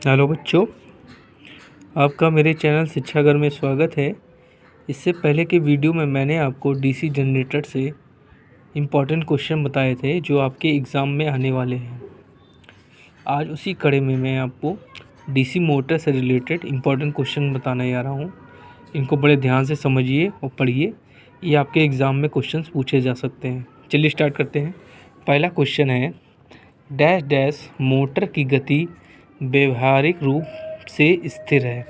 Hello बच्चों, आपका मेरे चैनल शिक्षागर में स्वागत है। इससे पहले के वीडियो में मैंने आपको डीसी जनरेटर से इम्पॉर्टेंट क्वेश्चन बताए थे जो आपके एग्ज़ाम में आने वाले हैं। आज उसी कड़ी में मैं आपको डीसी मोटर से रिलेटेड इम्पॉर्टेंट क्वेश्चन बताने जा रहा हूँ। इनको बड़े ध्यान से समझिए और पढ़िए, ये आपके एग्ज़ाम में क्वेश्चन पूछे जा सकते हैं। चलिए स्टार्ट करते हैं। पहला क्वेश्चन है, डैश डैश मोटर की गति व्यवहारिक रूप से स्थिर है।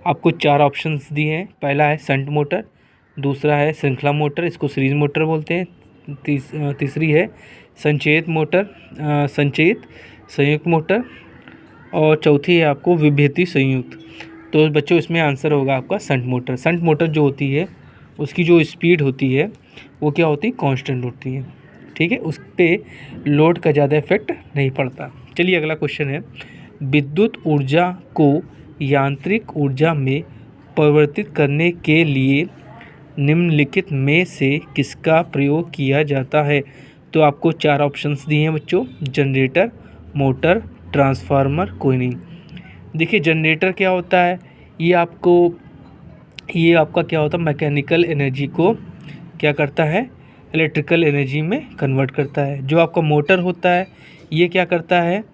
आपको चार ऑप्शंस दिए हैं। पहला है शंट मोटर, दूसरा है श्रृंखला मोटर, इसको सीरीज मोटर बोलते हैं। तीसरी है संचयित मोटर, संचयित संयुक्त मोटर, और चौथी है आपको विभेदी संयुक्त। तो बच्चों इसमें आंसर होगा आपका शंट मोटर। शंट मोटर जो होती है उसकी जो स्पीड होती है वो क्या होती है, कांस्टेंट होती है। ठीक है, उस पर लोड का ज़्यादा इफेक्ट नहीं पड़ता। चलिए अगला क्वेश्चन है, विद्युत ऊर्जा को यांत्रिक ऊर्जा में परिवर्तित करने के लिए निम्नलिखित में से किसका प्रयोग किया जाता है। तो आपको चार ऑप्शंस दिए हैं बच्चों, जनरेटर, मोटर, ट्रांसफार्मर, कोई नहीं। देखिए जनरेटर क्या होता है, ये आपका क्या होता है, मैकेनिकल एनर्जी को क्या करता है, इलेक्ट्रिकल एनर्जी में कन्वर्ट करता है। जो आपका मोटर होता है ये क्या करता है,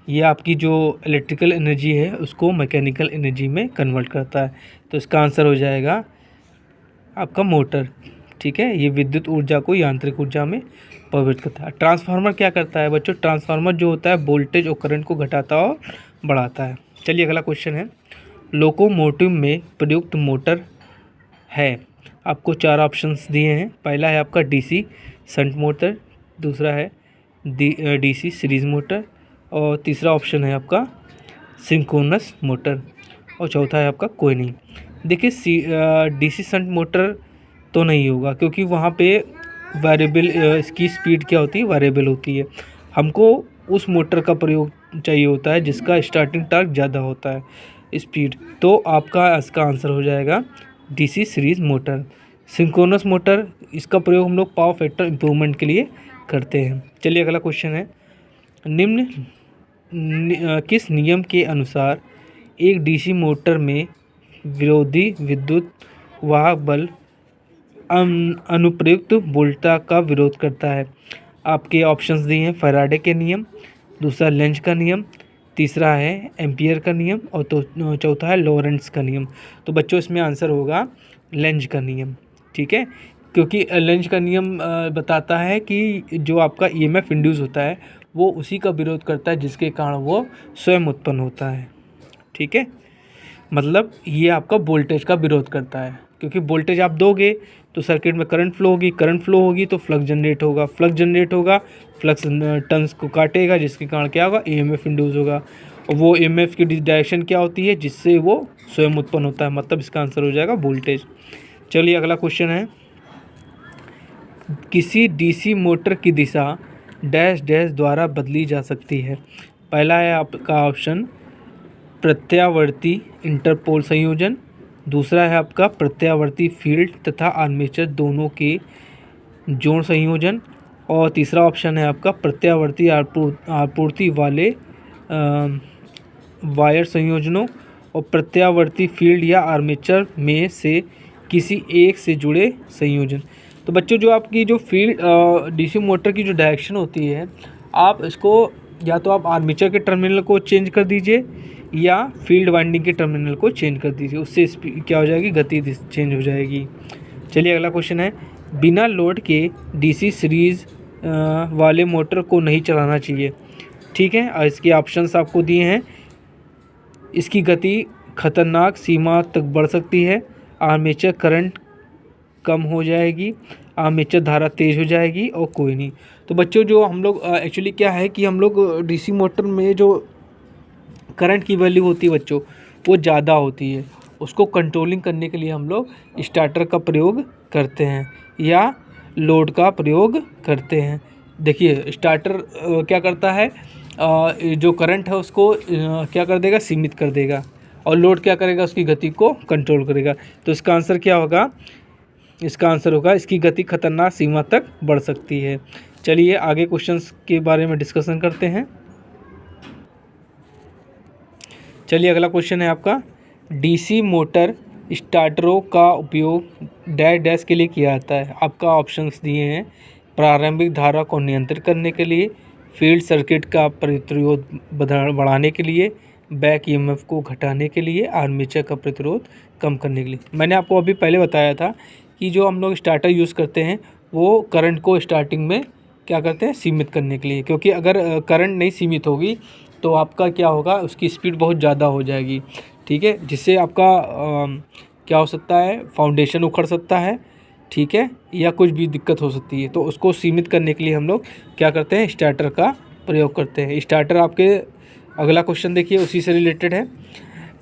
ये आपकी जो इलेक्ट्रिकल एनर्जी है उसको मैकेनिकल एनर्जी में कन्वर्ट करता है। तो इसका आंसर हो जाएगा आपका मोटर। ठीक है, ये विद्युत ऊर्जा को यांत्रिक ऊर्जा में परिवर्तित करता है। ट्रांसफार्मर क्या करता है बच्चों, ट्रांसफार्मर जो होता है वोल्टेज और करंट को घटाता और बढ़ाता है। चलिए अगला क्वेश्चन है, लोकोमोटिव में प्रयुक्त मोटर है। आपको चार ऑप्शंस दिए हैं। पहला है आपका डीसी शंट मोटर, दूसरा है डीसी सीरीज मोटर, और तीसरा ऑप्शन है आपका सिंक्रोनस मोटर, और चौथा है आपका कोई नहीं। देखिए डीसी शंट मोटर तो नहीं होगा क्योंकि वहाँ पे वेरिएबल इसकी स्पीड क्या होती है, वेरिएबल होती है। हमको उस मोटर का प्रयोग चाहिए होता है जिसका स्टार्टिंग टार्क ज़्यादा होता है स्पीड। तो आपका इसका आंसर हो जाएगा DC series motor. Synchronous motor, इसका प्रयोग हम लोग पावर फैक्टर इम्प्रूवमेंट के लिए करते हैं। चलिए अगला क्वेश्चन है, किस नियम के अनुसार एक डीसी मोटर में विरोधी विद्युत वाहक बल अनुप्रयुक्त वोल्टता का विरोध करता है। आपके ऑप्शंस दिए हैं, फैराडे के नियम, दूसरा लेंज का नियम, तीसरा है एम्पियर का नियम, और तो चौथा है लॉरेंट्ज का नियम। तो बच्चों इसमें आंसर होगा लेंज का नियम। ठीक है, क्योंकि लेंज का नियम बताता है कि जो आपका ईएमएफ इंड्यूस होता है वो उसी का विरोध करता है जिसके कारण वो स्वयं उत्पन्न होता है। ठीक है, मतलब ये आपका वोल्टेज का विरोध करता है, क्योंकि वोल्टेज आप दोगे तो सर्किट में करंट फ्लो होगी, करंट फ्लो होगी तो फ्लक्स जनरेट होगा, फ्लक्स जनरेट होगा, फ्लक्स टर्न्स को काटेगा जिसके कारण क्या होगा, ईएमएफ इंड्यूस होगा। और वो ईएमएफ की डायरेक्शन क्या होती है, जिससे वो स्वयं उत्पन्न होता है, मतलब इसका आंसर हो जाएगा वोल्टेज। चलिए अगला क्वेश्चन है, किसी डीसी मोटर की दिशा डैश डैश द्वारा बदली जा सकती है। पहला है आपका ऑप्शन प्रत्यावर्ती इंटरपोल संयोजन, दूसरा है आपका प्रत्यावर्ती फील्ड तथा आर्मेचर दोनों के जोड़ संयोजन, और तीसरा ऑप्शन है आपका प्रत्यावर्ती आपूर्ति वाले वायर संयोजनों और प्रत्यावर्ती फील्ड या आर्मेचर में से किसी एक से जुड़े संयोजन। तो बच्चों जो आपकी जो फील्ड डीसी मोटर की जो डायरेक्शन होती है, आप इसको या तो आप आर्मेचर के टर्मिनल को चेंज कर दीजिए या फील्ड वाइंडिंग के टर्मिनल को चेंज कर दीजिए, उससे क्या हो जाएगी, गति चेंज हो जाएगी। चलिए अगला क्वेश्चन है, बिना लोड के डीसी सीरीज वाले मोटर को नहीं चलाना चाहिए। ठीक है, और इसके ऑप्शंस आपको दिए हैं। इसकी गति खतरनाक सीमा तक बढ़ सकती है, आर्मेचर करंट कम हो जाएगी, आर्मेचर धारा तेज़ हो जाएगी, और कोई नहीं। तो बच्चों जो हम लोग एक्चुअली क्या है कि हम लोग डीसी मोटर में जो करंट की वैल्यू होती है बच्चों वो ज़्यादा होती है, उसको कंट्रोलिंग करने के लिए हम लोग स्टार्टर का प्रयोग करते हैं या लोड का प्रयोग करते हैं। देखिए स्टार्टर क्या करता है, जो करंट है उसको क्या कर देगा, सीमित कर देगा, और लोड क्या करेगा, उसकी गति को कंट्रोल करेगा। तो इसका आंसर क्या होगा, इसका आंसर होगा इसकी गति खतरनाक सीमा तक बढ़ सकती है। चलिए आगे क्वेश्चंस के बारे में डिस्कशन करते हैं। चलिए अगला क्वेश्चन है आपका, डीसी मोटर स्टार्टरों का उपयोग डैश डैश के लिए किया जाता है। आपका ऑप्शंस दिए हैं, प्रारंभिक धारा को नियंत्रित करने के लिए, फील्ड सर्किट का प्रतिरोध बढ़ाने के लिए, बैक ईएमएफ को घटाने के लिए, आर्मेचर का प्रतिरोध कम करने के लिए। मैंने आपको अभी पहले बताया था कि जो हम लोग स्टार्टर यूज़ करते हैं वो करंट को स्टार्टिंग में क्या करते हैं, सीमित करने के लिए, क्योंकि अगर करंट नहीं सीमित होगी तो आपका क्या होगा, उसकी स्पीड बहुत ज़्यादा हो जाएगी, ठीक है, जिससे आपका क्या हो सकता है, फाउंडेशन उखड़ सकता है, ठीक है, या कुछ भी दिक्कत हो सकती है। तो उसको सीमित करने के लिए हम लोग क्या करते हैं, स्टार्टर का प्रयोग करते हैं। स्टार्टर आपके, अगला क्वेश्चन देखिए उसी से रिलेटेड है,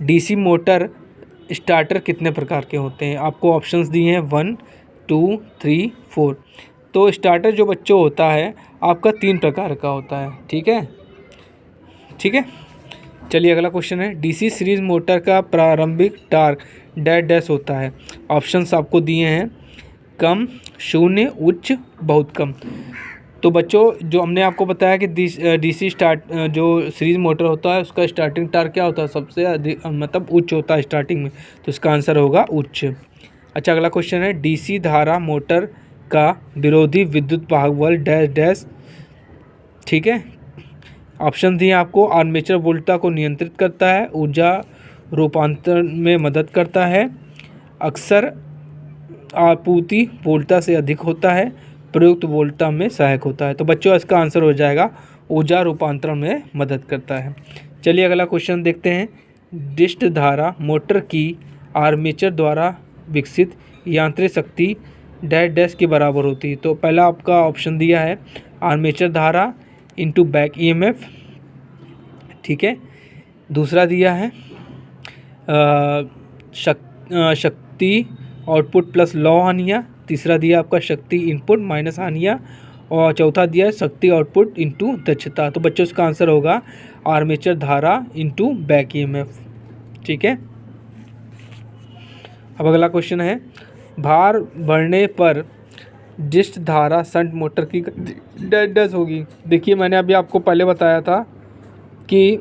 डीसी मोटर स्टार्टर कितने प्रकार के होते हैं। आपको ऑप्शंस दिए हैं 1 2 3 4। तो स्टार्टर जो बच्चों होता है आपका 3 प्रकार का होता है, ठीक है, ठीक है। चलिए अगला क्वेश्चन है, डीसी सीरीज मोटर का प्रारंभिक टार्क डैश डैश होता है। ऑप्शंस आपको दिए हैं, कम, शून्य, उच्च, बहुत कम। तो बच्चों जो हमने आपको बताया कि डीसी जो सीरीज मोटर होता है उसका स्टार्टिंग टार्क क्या होता है, सबसे अधिक मतलब उच्च होता है स्टार्टिंग में, तो इसका आंसर होगा उच्च। अच्छा अगला क्वेश्चन है, डीसी धारा मोटर का विरोधी विद्युत वाहक बल डैश डैश, ठीक है। ऑप्शन दिए आपको, आर्मेचर वोल्टा को नियंत्रित करता है, ऊर्जा रूपांतरण में मदद करता है, अक्सर आपूर्ति वोल्टा से अधिक होता है, प्रयुक्त वोल्टा में सहायक होता है। तो बच्चों इसका आंसर हो जाएगा ऊर्जा रूपांतरण में मदद करता है। चलिए अगला क्वेश्चन देखते हैं, डिस्ट धारा मोटर की आर्मेचर द्वारा विकसित यांत्रिक शक्ति डैश डैश के बराबर होती है। तो पहला आपका ऑप्शन दिया है, आर्मेचर धारा इंटू बैक ईएमएफ, ठीक है। दूसरा दिया है शक्ति आउटपुट प्लस लॉ हानियाँ। तीसरा दिया आपका शक्ति इनपुट माइनस हानियाँ। और चौथा दिया है शक्ति आउटपुट इंटू दक्षता। तो बच्चों इसका आंसर होगा आर्मेचर धारा इंटू बैक ईएमएफ, ठीक है। अब अगला क्वेश्चन है, भार बढ़ने पर डिस्ट धारा शंट मोटर की डैश डैश होगी। देखिए मैंने अभी आपको पहले बताया था कि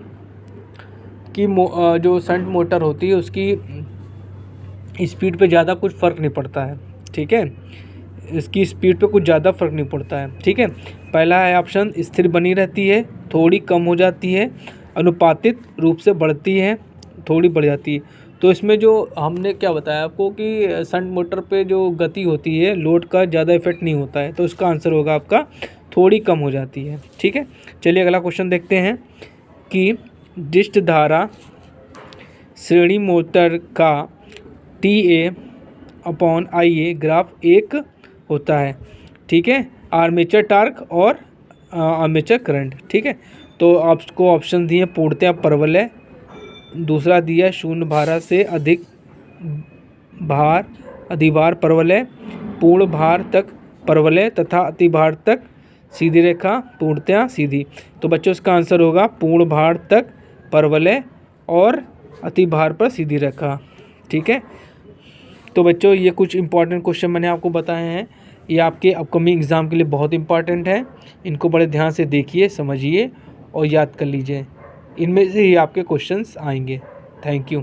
जो शंट मोटर होती है उसकी स्पीड पे ज़्यादा कुछ फ़र्क नहीं पड़ता है, ठीक है, इसकी स्पीड पे कुछ ज़्यादा फ़र्क नहीं पड़ता है, ठीक है। पहला है ऑप्शन, स्थिर बनी रहती है, थोड़ी कम हो जाती है, अनुपातिक रूप से बढ़ती है, थोड़ी बढ़ जाती है। तो इसमें जो हमने क्या बताया आपको कि शंट मोटर पे जो गति होती है लोड का ज़्यादा इफेक्ट नहीं होता है, तो इसका आंसर होगा आपका थोड़ी कम हो जाती है, ठीक है। चलिए अगला क्वेश्चन देखते हैं कि डिस्ट धारा श्रेणी मोटर का TA/IA ग्राफ एक होता है, ठीक है, आर्मेचर टार्क और आर्मेचर करंट, ठीक है। तो आपको ऑप्शन दिए पूर्णतया परवलय, दूसरा दिया शून्य भार से अधिक भार अधिभार परवलय, पूर्ण भार तक परवलय तथा अतिभार तक सीधी रेखा पूर्णतया सीधी। तो बच्चों इसका आंसर होगा पूर्ण भार तक परवलय और अतिभार पर सीधी रेखा, ठीक है। तो बच्चों ये कुछ इंपॉर्टेंट क्वेश्चन मैंने आपको बताए हैं, ये आपके अपकमिंग एग्ज़ाम के लिए बहुत इंपॉर्टेंट है। इनको बड़े ध्यान से देखिए, समझिए और याद कर लीजिए, इनमें से ही आपके क्वेश्चंस आएंगे। Thank you.